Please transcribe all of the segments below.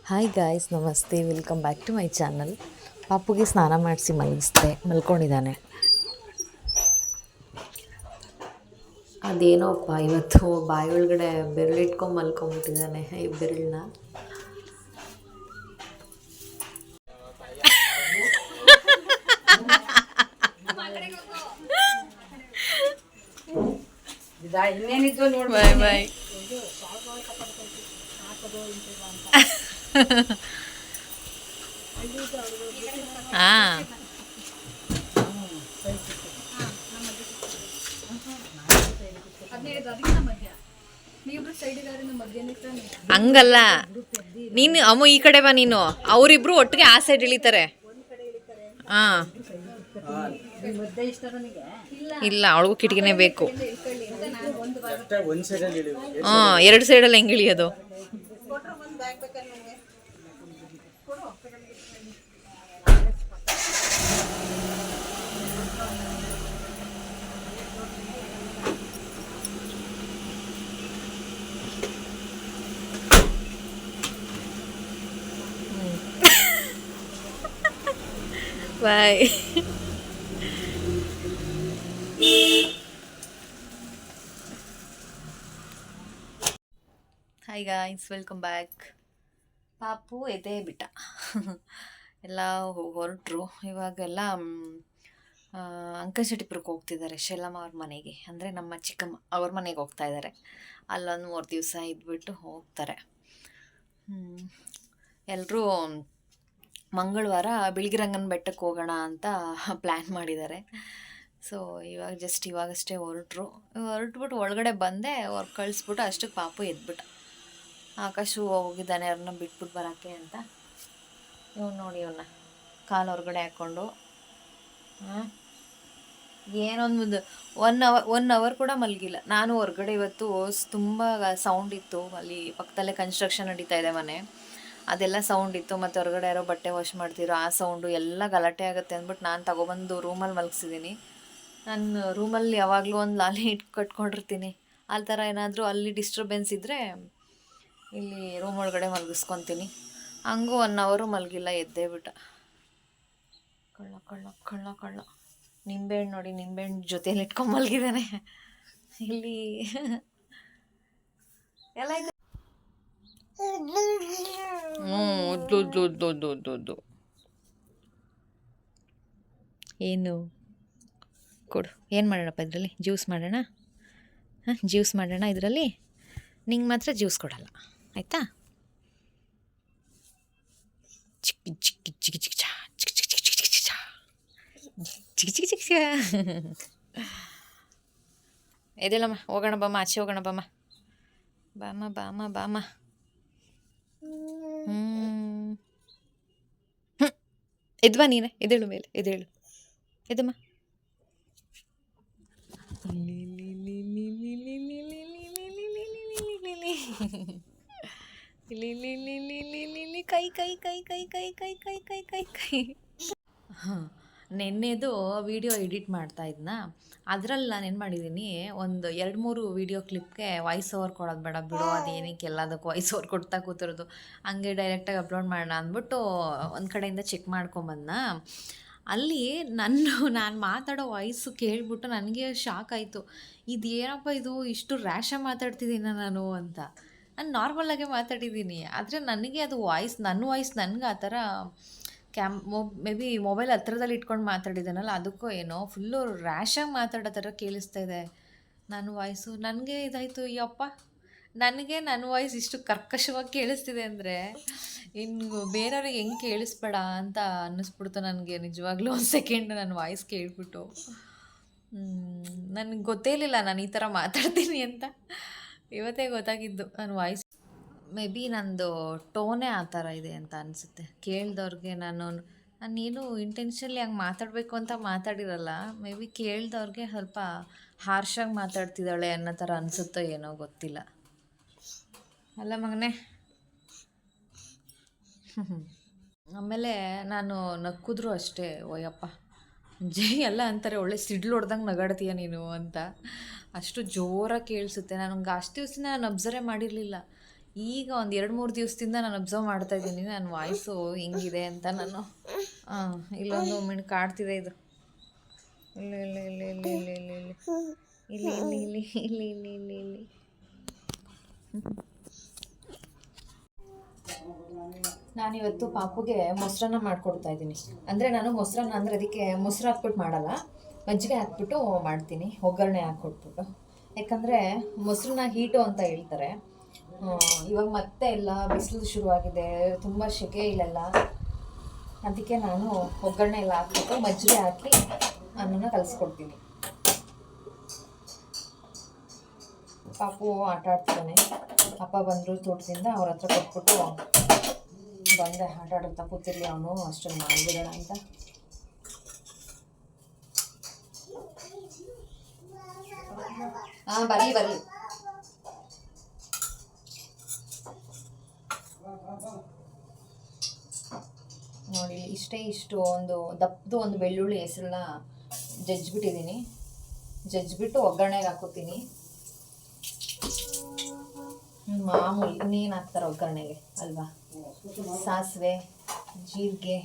Hi guys, ನಮಸ್ತೆ, welcome back to my channel. ಪಾಪುಗೆ ಸ್ನಾನ ಮಾಡಿಸಿ ಮಲಗಿಸ್ದೆ, ಮಲ್ಕೊಂಡಿದ್ದಾನೆ. ಅದೇನೋಪ್ಪ ಇವತ್ತು ಬಾಯಿ ಒಳಗಡೆ ಬೆರಳಿಟ್ಕೊಂಡು ಮಲ್ಕೊಂಬಿಟ್ಟಿದ್ದಾನೆ, ಈ ಬೆರಳನ್ನ. ಬಾಯ್ ಬಾಯ್. ಹಾಂ, ಹಂಗಲ್ಲ. ನೀನು ಅಮ್ಮ ಈ ಕಡೆ ಬಾ, ನೀನು ಅವರಿಬ್ರು ಒಟ್ಟಿಗೆ ಆ ಸೈಡ್ ಇಳಿತಾರೆ. ಹಾಂ, ಇಲ್ಲ, ಅವಳಿಗೂ ಕಿಟಕಿನೇ ಬೇಕು. ಹಾಂ, ಎರಡು ಸೈಡಲ್ಲಿ ಹೆಂಗೆ ಇಳಿಯೋದು? Bye. Hi guys, welcome back. ಪಾಪು ಎದೆ ಬಿಟ್ಟ. ಎಲ್ಲ ಹೊರಟ್ರು. ಇವಾಗೆಲ್ಲ ಅಂಕಶೆಟ್ಟಿಪುರಕ್ಕೆ ಹೋಗ್ತಿದ್ದಾರೆ, ಶೆಲ್ಲಮ್ಮ ಅವ್ರ ಮನೆಗೆ. ಅಂದರೆ ನಮ್ಮ ಚಿಕ್ಕಮ್ಮ ಅವ್ರ ಮನೆಗೆ ಹೋಗ್ತಾ ಇದ್ದಾರೆ. ಅಲ್ಲೊಂದು 3 ದಿವಸ ಇದ್ಬಿಟ್ಟು ಹೋಗ್ತಾರೆ. ಎಲ್ಲರೂ ಮಂಗಳವಾರ ಬಿಳಿಗಿರಂಗನ ಬೆಟ್ಟಕ್ಕೆ ಹೋಗೋಣ ಅಂತ ಪ್ಲ್ಯಾನ್ ಮಾಡಿದ್ದಾರೆ. ಸೊ ಇವಾಗಷ್ಟೇ ಹೊರಟ್ಬಿಟ್ಟು ಒಳಗಡೆ ಬಂದೆ, ಹೊರಗೆ ಕಳಿಸ್ಬಿಟ್ಟು ಅಷ್ಟಕ್ಕೆ ಪಾಪು ಎದ್ಬಿಟ್ಟ. ಆಕಾಶು ಹೋಗಿದ್ದಾನೆ ಅವ್ರನ್ನ ಬಿಟ್ಬಿಟ್ಟು ಬರೋಕ್ಕೆ ಅಂತ. ಇವನು ನೋಡಿ, ಇವನ್ನ ಕಾಲು ಹೊರಗಡೆ ಹಾಕ್ಕೊಂಡು ಏನೊಂದು 1 ಅವರ್ ಕೂಡ ಮಲಗಿಲ್ಲ. ನಾನು ಹೊರಗಡೆ ಇವತ್ತು ತುಂಬ ಸೌಂಡ್ ಇತ್ತು. ಅಲ್ಲಿ ಪಕ್ಕದಲ್ಲೇ ಕನ್ಸ್ಟ್ರಕ್ಷನ್ ನಡೀತಾ ಇದೆ ಮನೆ, ಅದೆಲ್ಲ ಸೌಂಡ್ ಇತ್ತು. ಮತ್ತು ಹೊರಗಡೆ ಯಾರೋ ಬಟ್ಟೆ ವಾಶ್ ಮಾಡ್ತಿರೋ ಆ ಸೌಂಡು ಎಲ್ಲ ಗಲಾಟೆ ಆಗುತ್ತೆ ಅಂದ್ಬಿಟ್ಟು ನಾನು ತಗೊಬಂದು ರೂಮಲ್ಲಿ ಮಲಗಿಸಿದ್ದೀನಿ. ನಾನು ರೂಮಲ್ಲಿ ಯಾವಾಗಲೂ ಒಂದು ಲಾಲಿ ಕಟ್ಕೊಂಡಿರ್ತೀನಿ. ಆ ಥರ ಏನಾದರೂ ಅಲ್ಲಿ ಡಿಸ್ಟರ್ಬೆನ್ಸ್ ಇದ್ದರೆ ಇಲ್ಲಿ ರೂಮ್ ಒಳಗಡೆ ಮಲಗಿಸ್ಕೊತೀನಿ. ಹಂಗೂ 1 ಅವರು ಮಲಗಿಲ್ಲ, ಎದ್ದೇ ಬಿಟ್ಟ. ಕಳ್ಳ ಕಳ್ಳ ಕಳ್ಳ ಕಳ್ಳ. ನಿಂಬೆಹಣ್ಣು ನೋಡಿ, ನಿಂಬೆಹಣ್ಣು ಜೊತೆಯಲ್ಲಿ ಇಟ್ಕೊಂಡು ಮಲಗಿದ್ದಾನೆ. ಇಲ್ಲಿ ಎಲ್ಲ ಇದೆ. ಉದ್ದು ಏನು ಕೊಡು. ಏನು ಮಾಡೋಣಪ್ಪ ಇದರಲ್ಲಿ? ಜ್ಯೂಸ್ ಮಾಡೋಣ. ಜ್ಯೂಸ್ ಮಾಡೋಣ ಇದರಲ್ಲಿ. ನಿಂಗೆ ಮಾತ್ರ ಜ್ಯೂಸ್ ಕೊಡಲ್ಲ, ಆಯಿತಾ? ಚಿಕ್ಕಿ ಚಿಕ್ಕಿ ಚಿಕ್ಕಿ ಚಿಕ್ಕಿ ಚಾ ಚಿಕ್ಕಿ ಚಿಕ್ಕಿ ಚಿಕ್ಕಿ ಚಿಕ್ಕಿ ಚಾ ಚಿಕ್ಕಿ ಚಿಕ್ಕಿ ಚಿಕ್ಕಿ. ಎದ್ದೇಳಮ್ಮ, ಹೋಗೋಣ ಬಾಮ್ಮ, ಆಚೆ ಹೋಗೋಣ ಬಾಮ್ಮ. ಬಾಮ ಬಾಮ ಬಾಮ. ಎದ್ವಾ ನೀನೆ, ಎದ್ದೇಳು ಮೇಲೆ, ಎದ್ದೇಳು, ಎದ್ದಮ್ಮ. ಕೈ ಕೈ ಕೈ ಕೈ ಕೈ ಕೈ ಕೈ ಕೈ ಕೈ ಕೈ. ಹಾಂ, ನೆನ್ನೆದು ವೀಡಿಯೋ ಎಡಿಟ್ ಮಾಡ್ತಾ ಇದ್ನ. ಅದರಲ್ಲಿ ನಾನು ಏನು ಮಾಡಿದ್ದೀನಿ, ಒಂದು 2-3 ವೀಡಿಯೋ ಕ್ಲಿಪ್ಗೆ ವಾಯ್ಸ್ ಓವರ್ ಕೊಡೋದು ಬೇಡ ಬಿಡು, ಅದೇನಕ್ಕೆ ಎಲ್ಲದಕ್ಕೂ ವಾಯ್ಸ್ ಓವರ್ ಕೊಡ್ತಾ ಕೂತಿರೋದು, ಹಂಗೆ ಡೈರೆಕ್ಟಾಗಿ ಅಪ್ಲೋಡ್ ಮಾಡೋಣ ಅಂದ್ಬಿಟ್ಟು ಒಂದು ಕಡೆಯಿಂದ ಚೆಕ್ ಮಾಡ್ಕೊಂಬಂದ. ಅಲ್ಲಿ ನಾನು ಮಾತಾಡೋ ವಾಯ್ಸು ಕೇಳಿಬಿಟ್ಟು ನನಗೆ ಶಾಕ್ ಆಯಿತು. ಇದೇನಪ್ಪ ಇದು, ಇಷ್ಟು ರ್ಯಾಶಾಗಿ ಮಾತಾಡ್ತಿದ್ದೀನ ನಾನು ಅಂತ. ನಾನು ನಾರ್ಮಲಾಗೆ ಮಾತಾಡಿದ್ದೀನಿ, ಆದರೆ ನನಗೆ ಅದು ನನ್ನ ವಾಯ್ಸ್ ನನಗೆ ಆ ಥರ ಮೇ ಬಿ ಮೊಬೈಲ್ ಹತ್ರದಲ್ಲಿ ಇಟ್ಕೊಂಡು ಮಾತಾಡಿದ್ದಾನಲ್ಲ, ಅದಕ್ಕೂ ಏನೋ ಫುಲ್ಲು ರ್ಯಾಶಾಗಿ ಮಾತಾಡೋ ಥರ ಕೇಳಿಸ್ತಾ ಇದೆ ನನ್ನ ವಾಯ್ಸು. ನನಗೆ ಇದಾಯಿತು, ಯಪ್ಪ, ನನಗೆ ನನ್ನ ವಾಯ್ಸ್ ಇಷ್ಟು ಕರ್ಕಶವಾಗಿ ಕೇಳಿಸ್ತಿದೆ ಅಂದರೆ ಇನ್ನು ಬೇರೆಯವ್ರಿಗೆ ಹೆಂಗೆ ಕೇಳಿಸ್ಬೇಡ ಅಂತ ಅನ್ನಿಸ್ಬಿಡ್ತು ನನಗೆ. ನಿಜವಾಗ್ಲೂ ಒಂದು ಸೆಕೆಂಡ್ ನನ್ನ ವಾಯ್ಸ್ ಕೇಳಿಬಿಟ್ಟು ನನಗೆ ಗೊತ್ತೇ ಇರಲಿಲ್ಲ ನಾನು ಈ ಥರ ಮಾತಾಡ್ತೀನಿ ಅಂತ. ಇವತ್ತೇ ಗೊತ್ತಾಗಿದ್ದು ನನ್ನ ವಾಯ್ಸ್. ಮೇ ಬಿ ನಂದು ಟೋನೇ ಆ ಥರ ಇದೆ ಅಂತ ಅನಿಸುತ್ತೆ. ಕೇಳಿದವ್ರಿಗೆ ನಾನೇನು ಇಂಟೆನ್ಷನ್ಲಿ ಹಂಗೆ ಮಾತಾಡಬೇಕು ಅಂತ ಮಾತಾಡಿರಲ್ಲ. ಮೇ ಬಿ ಕೇಳಿದವ್ರಿಗೆ ಸ್ವಲ್ಪ ಹಾರ್ಷಾಗಿ ಮಾತಾಡ್ತಿದ್ದಾಳೆ ಅನ್ನೋ ಥರ ಅನಿಸುತ್ತೋ ಏನೋ ಗೊತ್ತಿಲ್ಲ. ಅಲ್ಲ ಮಗನೇ. ಆಮೇಲೆ ನಾನು ನಕ್ಕಿದ್ರು ಅಷ್ಟೇ, ಓಯಪ್ಪ ಎಲ್ಲ ಅಂತಾರೆ, ಒಳ್ಳೆ ಸಿಡ್ಲು ಹೊಡ್ದಂಗೆ ನಗಾಡ್ತೀಯ ನೀನು ಅಂತ. ಅಷ್ಟು ಜೋರಾಗಿ ಕೇಳಿಸುತ್ತೆ. ನನಗೆ ಅಷ್ಟು ದಿವಸ ನಾನು ಅಬ್ಸರ್ವೇ ಮಾಡಿರಲಿಲ್ಲ. ಈಗ ಒಂದು 2-3 ದಿವಸದಿಂದ ನಾನು ಅಬ್ಸರ್ವ್ ಮಾಡ್ತಾ ಇದ್ದೀನಿ ನನ್ನ ವಾಯ್ಸು ಹಿಂಗಿದೆ ಅಂತ ನಾನು. ಇಲ್ಲೊಂದು ಮಿಣುಕು ಆಡ್ತಿದೆ ಇದು. ಇಲ್ಲಿ ಇಲ್ಲಿ ಇಲ್ಲಿ ಇಲ್ಲಿ ಇಲ್ಲಿ ಇಲ್ಲಿ ಇಲ್ಲಿ ಇಲ್ಲಿ ಇಲ್ಲಿ ಇಲ್ಲಿ ಇಲ್ಲಿ ಇಲ್ಲಿ ನಾನಿವತ್ತು ಪಾಪುಗೆ ಮೊಸರನ್ನ ಮಾಡಿಕೊಡ್ತಾ ಇದ್ದೀನಿ. ಅಂದರೆ ನಾನು ಮೊಸರನ್ನ ಅಂದರೆ ಅದಕ್ಕೆ ಮೊಸರು ಹಾಕ್ಬಿಟ್ಟು ಮಾಡಲ್ಲ, ಮಜ್ಜಿಗೆ ಹಾಕ್ಬಿಟ್ಟು ಮಾಡ್ತೀನಿ, ಒಗ್ಗರಣೆ ಹಾಕ್ಕೊಟ್ಬಿಟ್ಟು. ಯಾಕಂದರೆ ಮೊಸರನ್ನ ಹೀಟು ಅಂತ ಹೇಳ್ತಾರೆ. ಇವಾಗ ಮತ್ತೆ ಎಲ್ಲ ಬಿಸಿಲು ಶುರುವಾಗಿದೆ, ತುಂಬ ಸೆಕೆ ಇಲ್ಲೆಲ್ಲ. ಅದಕ್ಕೆ ನಾನು ಒಗ್ಗರಣೆ ಎಲ್ಲ ಹಾಕ್ಬಿಟ್ಟು ಮಜ್ಜಿಗೆ ಹಾಕಿ ಅನ್ನನ ಕಲಿಸ್ಕೊಡ್ತೀನಿ. ಪಾಪು ಆಟ ಆಡ್ತಿದ್ದಾನೆ. ಅಪ್ಪ ಬಂದರು ತೋಟದಿಂದ, ಅವ್ರ ಹತ್ರ ಕೊಟ್ಬಿಟ್ಟು ಬಂದೆ. ಆಟ ಆಡುತ್ತಾ ಕೂತಿರ್ಲಿ ಅವನು, ಅಷ್ಟೊಂದು ಮಾಡಿಬಿಡೋಣ ಅಂತ. ಬರಲಿ ಬರಲಿ. ನೋಡಿ ಇಷ್ಟು ಒಂದು ದಪ್ಪದು ಒಂದು ಬೆಳ್ಳುಳ್ಳಿ ಹೆಸರನ್ನ ಜಜ್ಜಿಬಿಟ್ಟಿದ್ದೀನಿ. ಜಜ್ಜಿಬಿಟ್ಟು ಒಗ್ಗರಣೆಗೆ ಹಾಕೋತೀನಿ. ಮಾಮೂಲಿ ಇನ್ನೇನು ಹಾಕ್ತಾರೆ ಒಗ್ಗರಣೆಗೆ ಅಲ್ವಾ? ಸಾಸಿವೆ, ಜೀರಿಗೆ,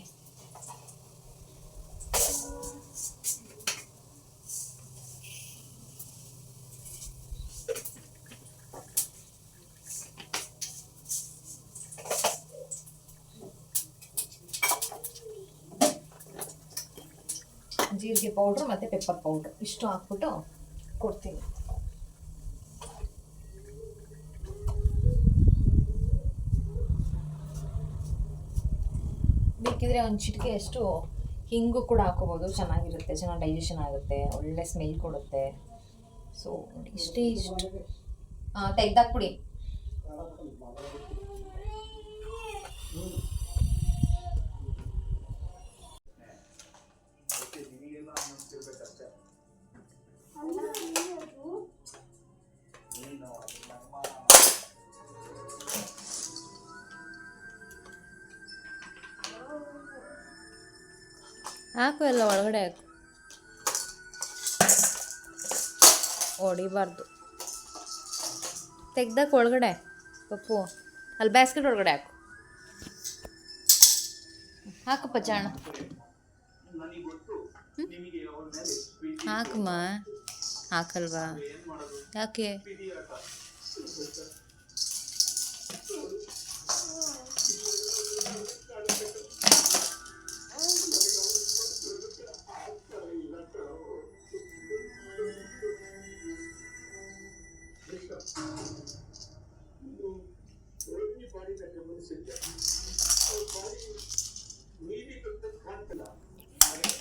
ಜೀರಿಗೆ ಪೌಡ್ರು ಮತ್ತು ಪೆಪ್ಪರ್ ಪೌಡ್ರು ಇಷ್ಟು ಹಾಕ್ಬಿಟ್ಟು ಕೊಡ್ತೀನಿ. ಬೇಕಿದ್ರೆ ಒಂದು ಚಿಟಿಕೆ ಅಷ್ಟು ಹಿಂಗು ಕೂಡ ಹಾಕೋಬೋದು, ಚೆನ್ನಾಗಿರುತ್ತೆ, ಚೆನ್ನಾಗಿ ಡೈಜೆಷನ್ ಆಗುತ್ತೆ, ಒಳ್ಳೆ ಸ್ಮೆಲ್ ಕೊಡುತ್ತೆ. ಸೊ ನೋಡಿ ಇಷ್ಟು ತೆಗ್ದಾಕ್ಬಿಡಿ. ಹಾಕು, ಎಲ್ಲ ಒಳಗಡೆ ಹಾಕು, ಹೊಡಿಬಾರ್ದು. ತೆಗ್ದಾಕ ಒಳಗಡೆ ಪಪ್ಪು, ಅಲ್ಲಿ ಬ್ಯಾಸ್ಕೆಟ್ ಒಳಗಡೆ ಹಾಕು. ಹಾಕಪ್ಪ ಚಾಣ, ಹಾಕಮ್ಮ. ಹಾಕಲ್ವಾ? ಯಾಕೆ?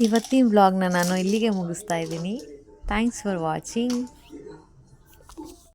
ಇವತ್ತಿನ ವ್ಲಾಗ್ನ ನಾನು ಇಲ್ಲಿಗೆ ಮುಗಿಸ್ತಾ ಇದ್ದೀನಿ. Thanks for watching.